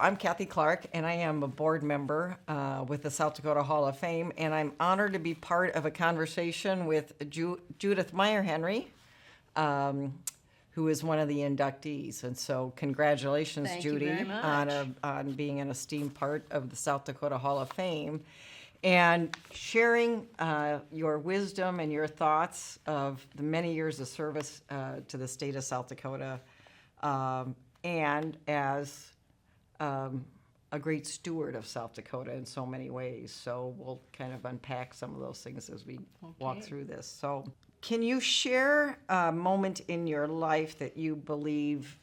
I'm Cathy Clark, and I am a board member with the South Dakota Hall of Fame, and I'm honored to be part of a conversation with Judith Meierhenry, who is one of the inductees. And so congratulations, Thank you Judy, very much. on being an esteemed part of the South Dakota Hall of Fame and sharing your wisdom and your thoughts of the many years of service to the state of South Dakota, and as a great steward of South Dakota in so many ways. So we'll kind of unpack some of those things as we walk through this. So can you share a moment in your life that you believe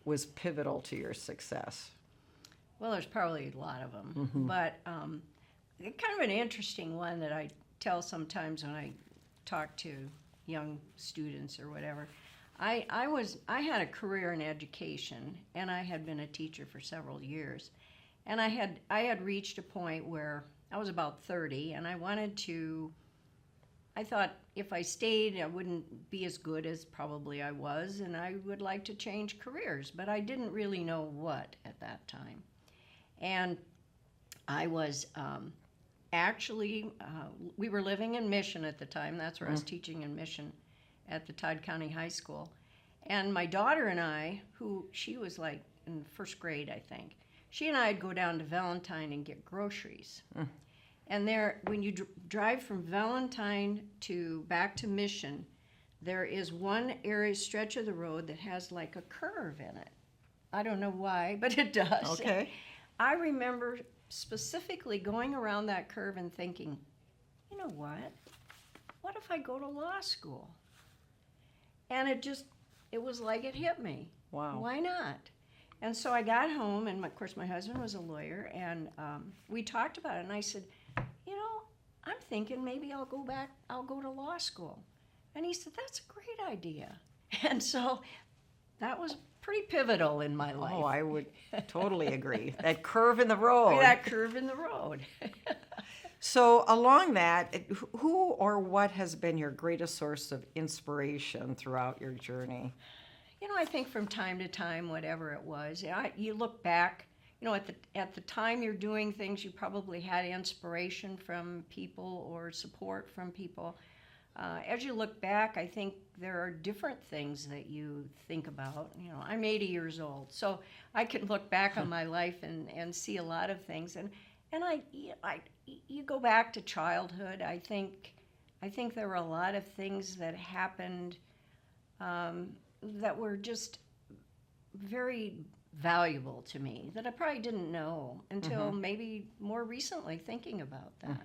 was pivotal to your success? Well, there's probably a lot of them, but kind of an interesting one that I tell sometimes when I talk to young students or whatever. I had a career in education, and I had been a teacher for several years, and I had reached a point where I was about 30, and I thought if I stayed, I wouldn't be as good as probably I was, and I would like to change careers, but I didn't really know what at that time. And I was we were living in Mission at the time. That's where I was teaching in Mission at the Todd County High School. And my daughter and I, she was like in first grade, I think, she and I would go down to Valentine and get groceries. And there, when you drive from Valentine back to Mission, there is one stretch of the road that has like a curve in it. I don't know why, but it does. Okay. I remember specifically going around that curve and thinking, you know what? What if I go to law school? And it was like it hit me. Wow. Why not? And so I got home, and of course my husband was a lawyer, and we talked about it, and I said, I'm thinking maybe I'll go to law school. And he said, that's a great idea. And so that was pretty pivotal in my life. Oh, I would totally agree. That curve in the road. That curve in the road. So along that, who or what has been your greatest source of inspiration throughout your journey? I think from time to time, whatever it was, you look back, at the time you're doing things, you probably had inspiration from people or support from people. As you look back, I think there are different things that you think about. I'm 80 years old, so I can look back on my life and see a lot of things. And you go back to childhood. I think there were a lot of things that happened that were just very valuable to me that I probably didn't know until maybe more recently thinking about that.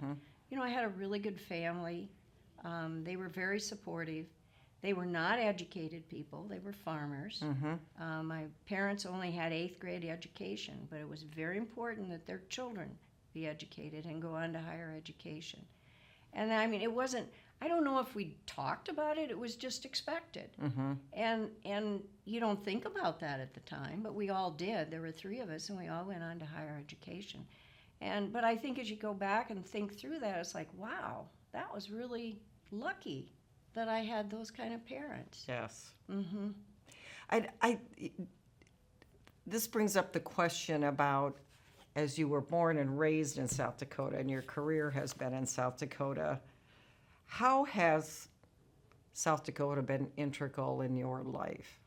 I had a really good family. They were very supportive. They were not educated people. They were farmers. My parents only had 8th grade education, but it was very important that their children be educated and go on to higher education. And it wasn't, I don't know if we talked about it, it was just expected. And you don't think about that at the time, but we all did. There were 3 of us, and we all went on to higher education. But I think as you go back and think through that, it's like, wow, that was really lucky that I had those kind of parents. Yes. This brings up the question about, as you were born and raised in South Dakota and your career has been in South Dakota, how has South Dakota been integral in your life?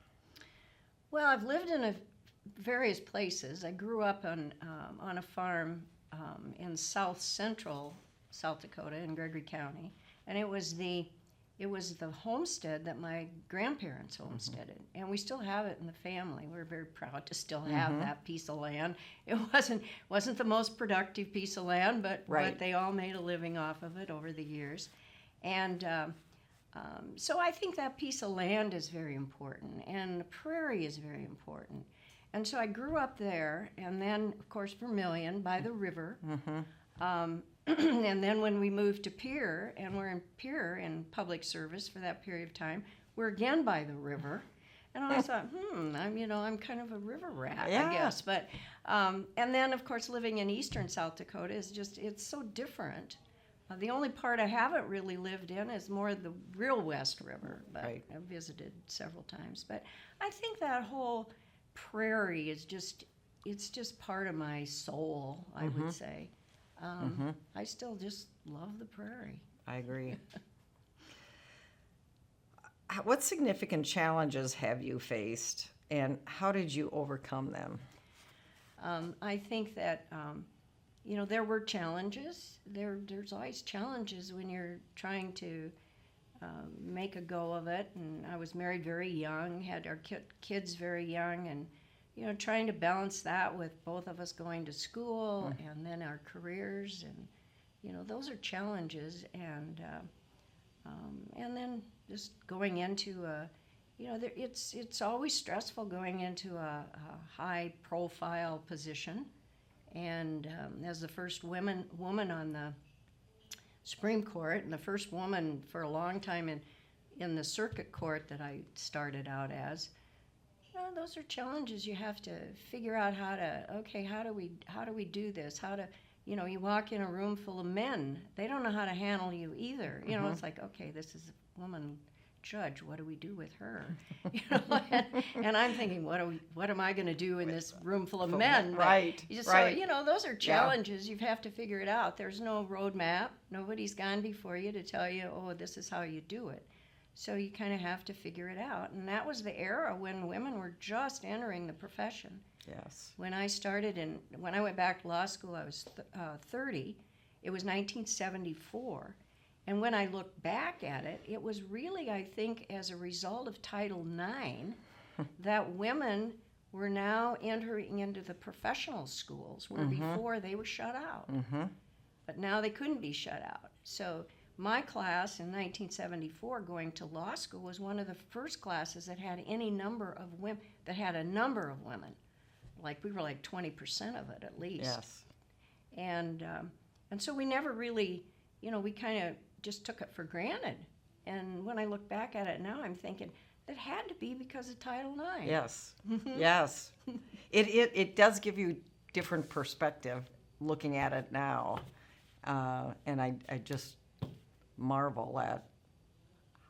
Well, I've lived in various places. I grew up on a farm in south central South Dakota in Gregory County, and it was the homestead that my grandparents homesteaded, and we still have it in the family. We're very proud to still have that piece of land. It wasn't the most productive piece of land, but they all made a living off of it over the years. And so I think that piece of land is very important, and the prairie is very important. And so I grew up there, and then, of course, Vermilion by the river. And then when we moved to Pierre, and we're in Pierre in public service for that period of time, we're again by the river. And I thought, I'm kind of a river rat, I guess. But and then, of course, living in eastern South Dakota is it's so different. The only part I haven't really lived in is more the real West River, but I've visited several times. But I think that whole prairie is just, it's just part of my soul, I would say. I still just love the prairie. I agree. What significant challenges have you faced, and how did you overcome them? I think that, there were challenges. There's always challenges when you're trying to make a go of it. And I was married very young, had our kids very young, and, trying to balance that with both of us going to school and then our careers. And, those are challenges. And then just going into it's always stressful going into a high-profile position, and as the first woman on the Supreme Court, and the first woman for a long time in the circuit court that I started out as, those are challenges. You have to figure out how do we do this? How to, you walk in a room full of men, they don't know how to handle you either. It's like, okay, this is a woman judge, what do we do with her? And I'm thinking, what am I going to do in this room full of men? Right. So, those are challenges. You have to figure it out. There's no roadmap. Nobody's gone before you to tell you, oh, this is how you do it. So you kind of have to figure it out. And that was the era when women were just entering the profession. Yes. When I went back to law school, I was 30. It was 1974. And when I look back at it, it was really, I think, as a result of Title IX that women were now entering into the professional schools, where before they were shut out. But now they couldn't be shut out. So my class in 1974 going to law school was one of the first classes that had any number of women, that had a number of women. Like, we were like 20% of it at least. Yes. And so we never really, we kind of just took it for granted. And when I look back at it now, I'm thinking that had to be because of Title IX. Yes. Yes. It does give you different perspective looking at it now. And I just marvel at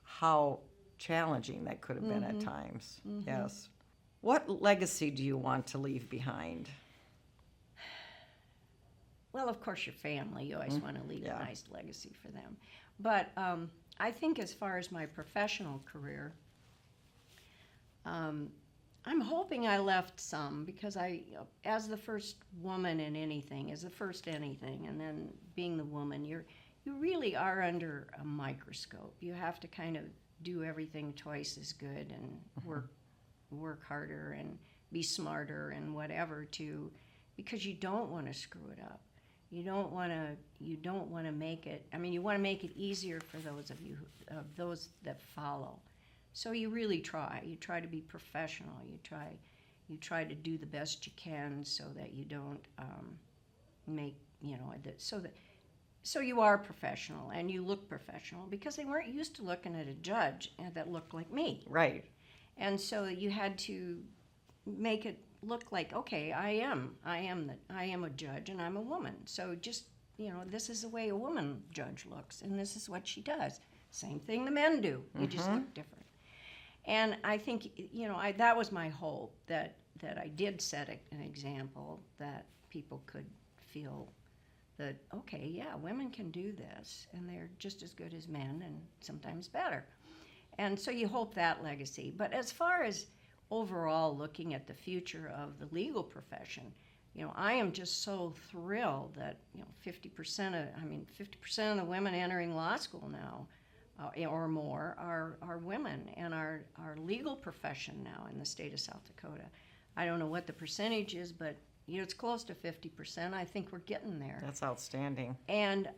how challenging that could have been at times. Yes. What legacy do you want to leave behind? Well, of course, your family. You always want to leave a nice legacy for them. But I think as far as my professional career, I'm hoping I left some, because as the first woman in anything, as the first anything, and then being the woman, you really are under a microscope. You have to kind of do everything twice as good and work harder and be smarter and whatever, because you don't want to screw it up. You don't want to make it. I mean, you want to make it easier for those that follow. So you really try. You try to be professional. You try to do the best you can so that you don't make so you are professional and you look professional, because they weren't used to looking at a judge that looked like me. Right. And so you had to make it look like, okay, I am a judge and I'm a woman. So just, this is the way a woman judge looks, and this is what she does. Same thing the men do. You just look different. And I think, that was my hope, that I did set an example that people could feel that, okay, yeah, women can do this, and they're just as good as men, and sometimes better. And so you hope that legacy. But as far as overall looking at the future of the legal profession, I am just so thrilled that 50% of the women entering law school now, or more, are women, and our legal profession now in the state of South Dakota. I don't know what the percentage is, but it's close to 50%. I think we're getting there. That's outstanding. And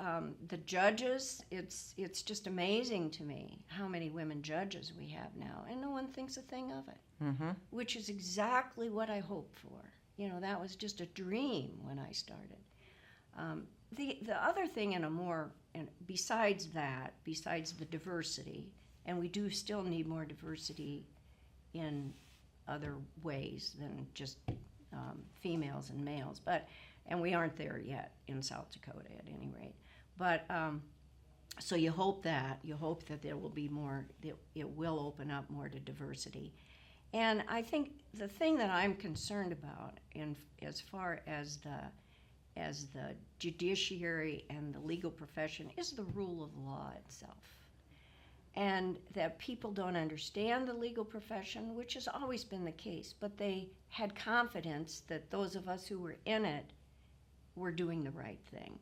the judges, it's just amazing to me how many women judges we have now, and no one thinks a thing of it, which is exactly what I hoped for. That was just a dream when I started. The other thing besides the diversity, and we do still need more diversity in other ways than just females and males, and we aren't there yet in South Dakota at any rate. But so you hope that there will be more. It will open up more to diversity, And I think the thing that I'm concerned about as far as the judiciary and the legal profession is the rule of law itself. And that people don't understand the legal profession, which has always been the case, but they had confidence that those of us who were in it were doing the right thing.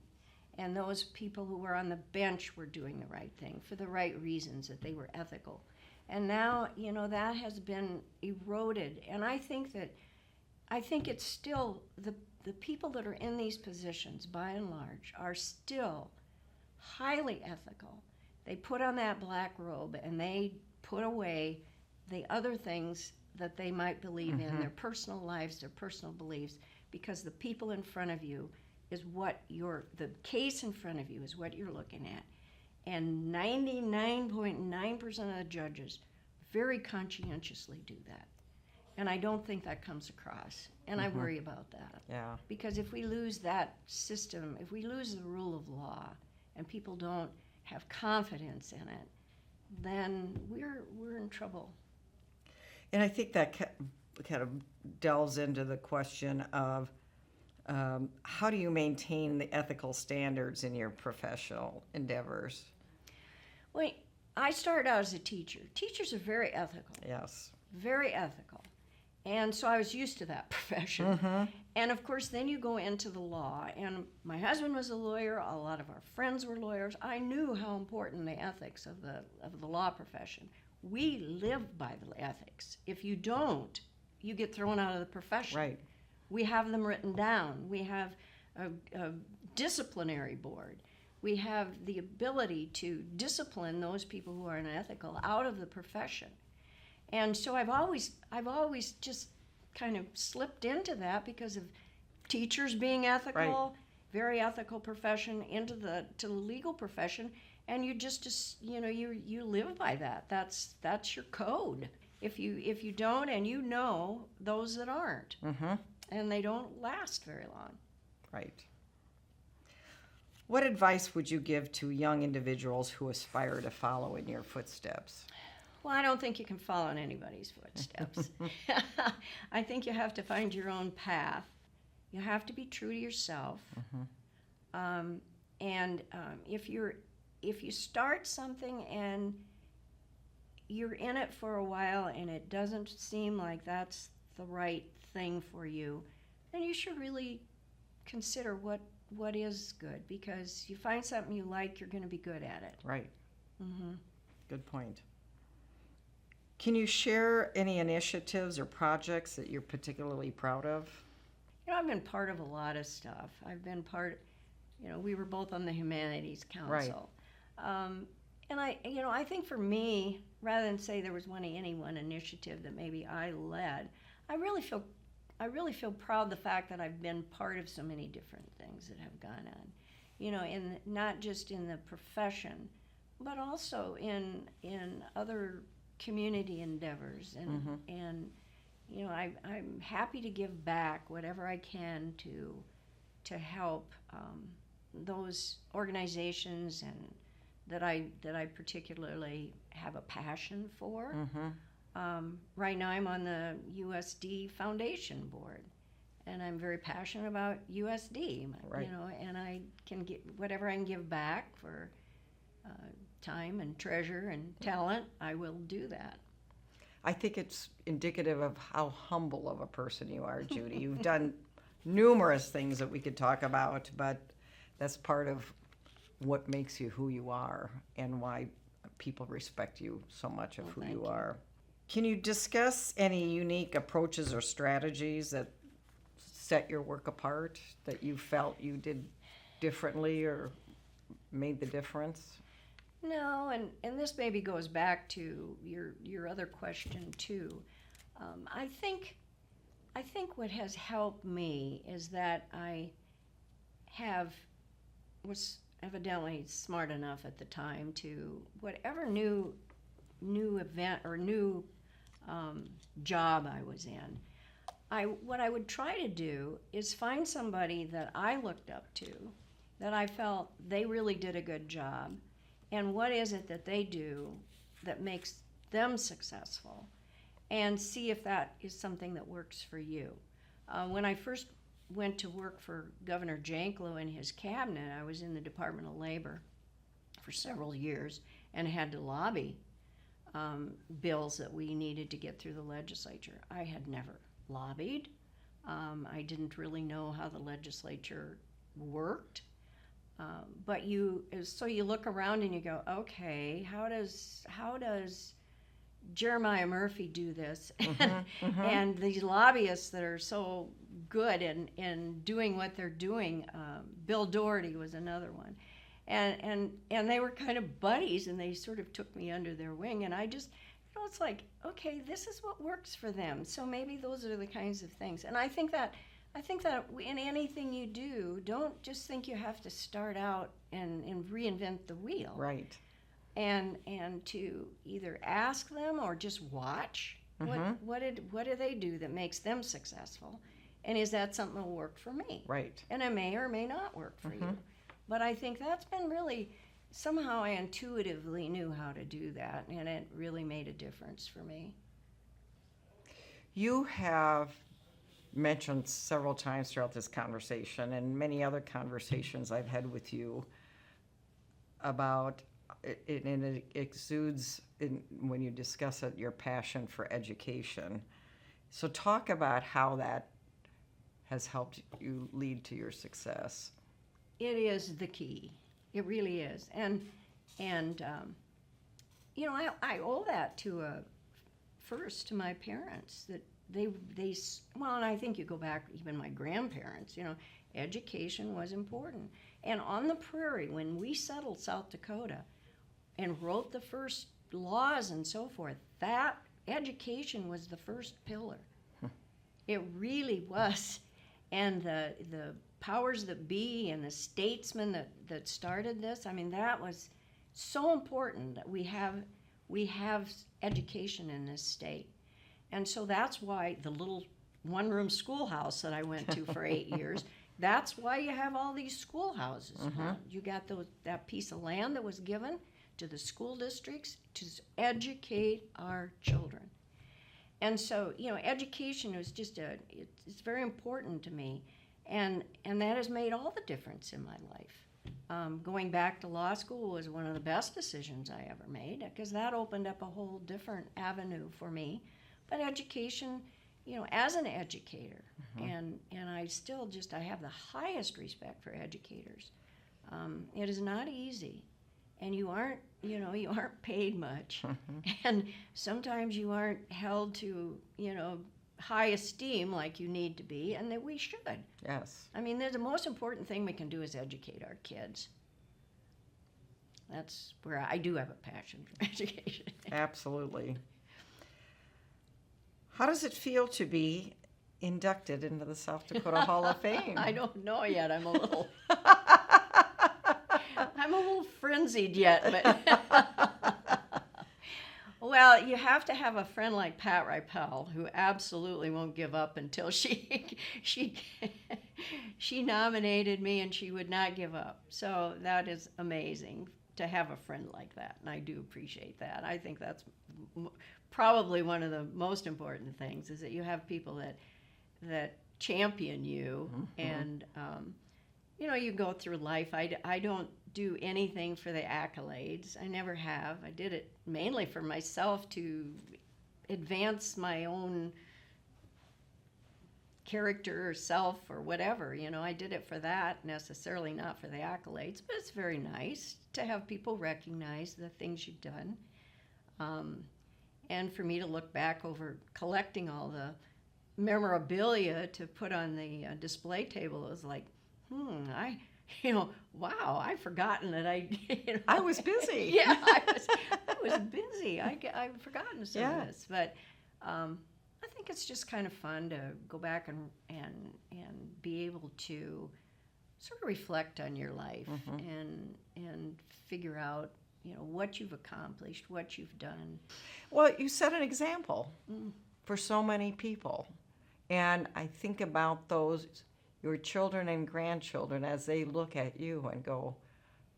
And those people who were on the bench were doing the right thing for the right reasons, that they were ethical. And now, that has been eroded. And I think it's still, the people that are in these positions, by and large, are still highly ethical. They put on that black robe and they put away the other things that they might believe in, their personal lives, their personal beliefs, because the people in front of you is the case in front of you is what you're looking at. And 99.9% of the judges very conscientiously do that. And I don't think that comes across. And I worry about that. Yeah. Because if we lose that system, if we lose the rule of law, and people don't have confidence in it, then we're in trouble. And I think that kind of delves into the question of how do you maintain the ethical standards in your professional endeavors? Well, I started out as a teacher. Teachers are very ethical. Yes. Very ethical. And so I was used to that profession. And of course, then you go into the law. And my husband was a lawyer. A lot of our friends were lawyers. I knew how important the ethics of the law profession. We live by the ethics. If you don't, you get thrown out of the profession. Right. We have them written down. We have a disciplinary board. We have the ability to discipline those people who are unethical out of the profession. And so I've always just kind of slipped into that because of teachers being ethical, Right. very ethical profession, to the legal profession, and you you live by that. That's your code. If you don't, and those that aren't, and they don't last very long. Right. What advice would you give to young individuals who aspire to follow in your footsteps? Well, I don't think you can follow in anybody's footsteps. I think you have to find your own path. You have to be true to yourself. If you start something and you're in it for a while and it doesn't seem like that's the right thing for you, then you should really consider what is good, because you find something you like, you're going to be good at it. Right. Good point. Can you share any initiatives or projects that you're particularly proud of? I've been part of a lot of stuff. I've been we were both on the Humanities Council. Right. And I think for me, rather than say there was any one initiative that maybe I led, I really feel proud of the fact that I've been part of so many different things that have gone on. Not just in the profession, but also in other community endeavors, and I'm happy to give back whatever I can to help those organizations and that I particularly have a passion for. Right now I'm on the USD Foundation Board, and I'm very passionate about USD. Right. And I can get whatever I can give back for time and treasure and talent, I will do that. I think it's indicative of how humble of a person you are, Judy. You've done numerous things that we could talk about, but that's part of what makes you who you are and why people respect you so much of who you are. Can you discuss any unique approaches or strategies that set your work apart, that you felt you did differently or made the difference? No, and this maybe goes back to your other question too. I think what has helped me is that I was evidently smart enough at the time to whatever new event or new job I was in. What I would try to do is find somebody that I looked up to, that I felt they really did a good job, and what is it that they do that makes them successful, and see if that is something that works for you. When I first went to work for Governor Janklow in his cabinet, I was in the Department of Labor for several years and had to lobby bills that we needed to get through the legislature. I had never lobbied. I didn't really know how the legislature worked. But you look around and you go, okay, how does Jeremiah Murphy do this? And these lobbyists that are so good in doing what they're doing, Bill Doherty was another one. And they were kind of buddies, and they sort of took me under their wing, and I just, it's like, okay, this is what works for them. So maybe those are the kinds of things. And I think that in anything you do, don't just think you have to start out and reinvent the wheel. Right. And to either ask them or just watch what do they do that makes them successful, and is that something that will work for me? Right. And it may or may not work for you. But I think that's been really, somehow I intuitively knew how to do that, and it really made a difference for me. You have mentioned several times throughout this conversation and many other conversations I've had with you about it, and it exudes when you discuss it, your passion for education. So talk about how that has helped you lead to your success. It is the key. It really is. And I owe that first to my parents, that they and I think you go back, even my grandparents, education was important. And on the prairie, when we settled South Dakota and wrote the first laws and so forth, that education was the first pillar. It really was. And the powers that be and the statesmen that started this, that was so important that we have education in this state. And so that's why the little one-room schoolhouse that I went to for 8 years, that's why you have all these schoolhouses. You got that piece of land that was given to the school districts to educate our children. And so, education is it's very important to me. And that has made all the difference in my life. Going back to law school was one of the best decisions I ever made, because that opened up a whole different avenue for me. But education, as an educator, and I still I have the highest respect for educators. It is not easy, and you aren't paid much, and sometimes you aren't held to, high esteem like you need to be, and that we should. Yes. The most important thing we can do is educate our kids. That's where I do have a passion for education. Absolutely. How does it feel to be inducted into the South Dakota Hall of Fame? I don't know yet. I'm a little frenzied yet, but well, you have to have a friend like Pat Ripel, who absolutely won't give up until she nominated me, and she would not give up. So that is amazing to have a friend like that, and I do appreciate that. I think that's probably one of the most important things, is that you have people that champion you, and you go through life. I don't do anything for the accolades. I never have. I did it mainly for myself, to advance my own character or self or whatever. I did it for that, necessarily not for the accolades, but it's very nice to have people recognize the things you've done. And for me to look back over collecting all the memorabilia to put on the display table, it was like, wow, I've forgotten that I was busy. Yeah, I was busy. I've forgotten some of this. But I think it's just kind of fun to go back and be able to sort of reflect on your life and figure out, what you've accomplished, what you've done. Well, you set an example for so many people. And I think about your children and grandchildren, as they look at you and go,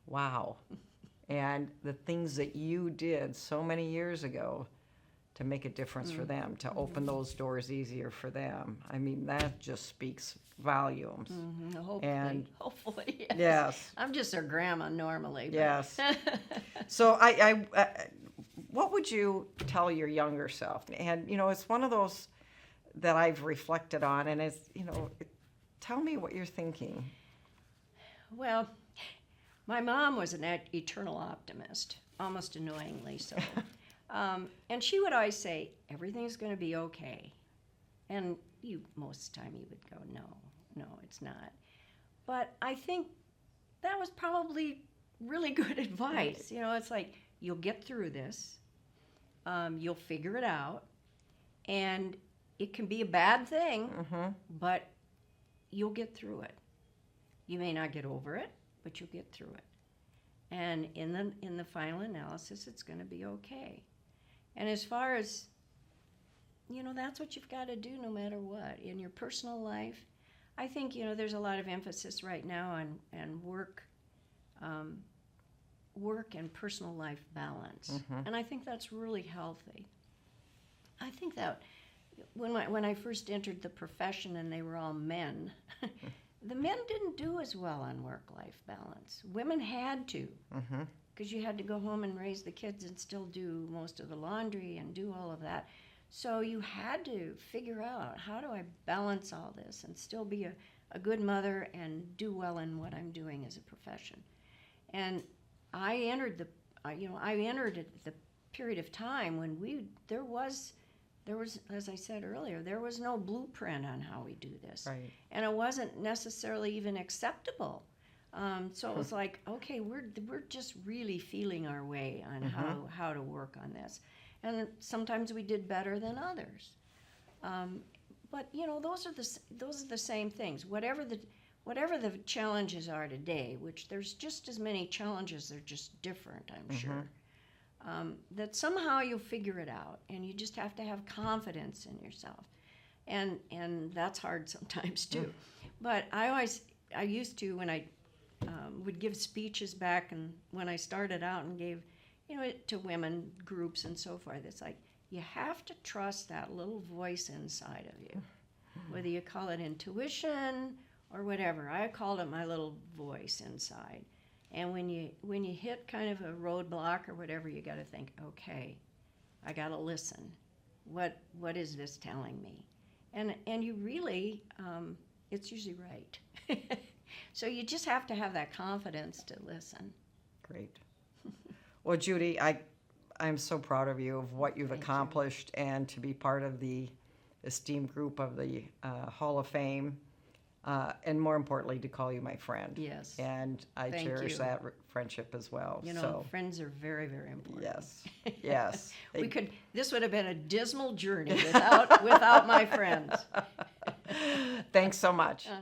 wow. And the things that you did so many years ago to make a difference for them, to open those doors easier for them. I mean, that just speaks volumes. Hopefully, yes. Yes. I'm just her grandma normally. But. Yes. So what would you tell your younger self? And, it's one of those that I've reflected on, and it's, tell me what you're thinking. Well, my mom was an eternal optimist, almost annoyingly so. And she would always say, everything's going to be okay. And most of the time you would go, no, it's not. But I think that was probably really good advice. It's like, you'll get through this. You'll figure it out. And it can be a bad thing, but you'll get through it. You may not get over it, but you'll get through it. And in the final analysis, it's going to be okay. And as far as, that's what you've got to do no matter what. In your personal life, I think, there's a lot of emphasis right now on work and personal life balance. And I think that's really healthy. I think that when I first entered the profession and they were all men, the men didn't do as well on work-life balance. Women had to, because you had to go home and raise the kids and still do most of the laundry and do all of that. So you had to figure out, how do I balance all this and still be a good mother and do well in what I'm doing as a profession? And I entered the period of time when there was, as I said earlier, there was no blueprint on how we do this. Right. And it wasn't necessarily even acceptable. So it was like, okay, we're just really feeling our way on how to work on this. And sometimes we did better than others. But those are the same things. Whatever the challenges are today, which there's just as many challenges, they're just different, I'm sure. That somehow you'll figure it out, and you just have to have confidence in yourself, and that's hard sometimes too. But I used to, when I would give speeches back, and when I started out and gave to women groups and so forth, it's like, you have to trust that little voice inside of you, whether you call it intuition or whatever. I called it my little voice inside. And when you hit kind of a roadblock or whatever, you got to think, okay, I got to listen. What is this telling me? And you really, it's usually right. So you just have to have that confidence to listen. Great. Well, Judy, I'm so proud of you, of what you've accomplished, and to be part of the esteemed group of the Hall of Fame. And more importantly, to call you my friend. Yes. And I cherish that friendship as well. Friends are very, very important. Yes. Yes. This would have been a dismal journey without my friends. Thanks so much. Uh-huh.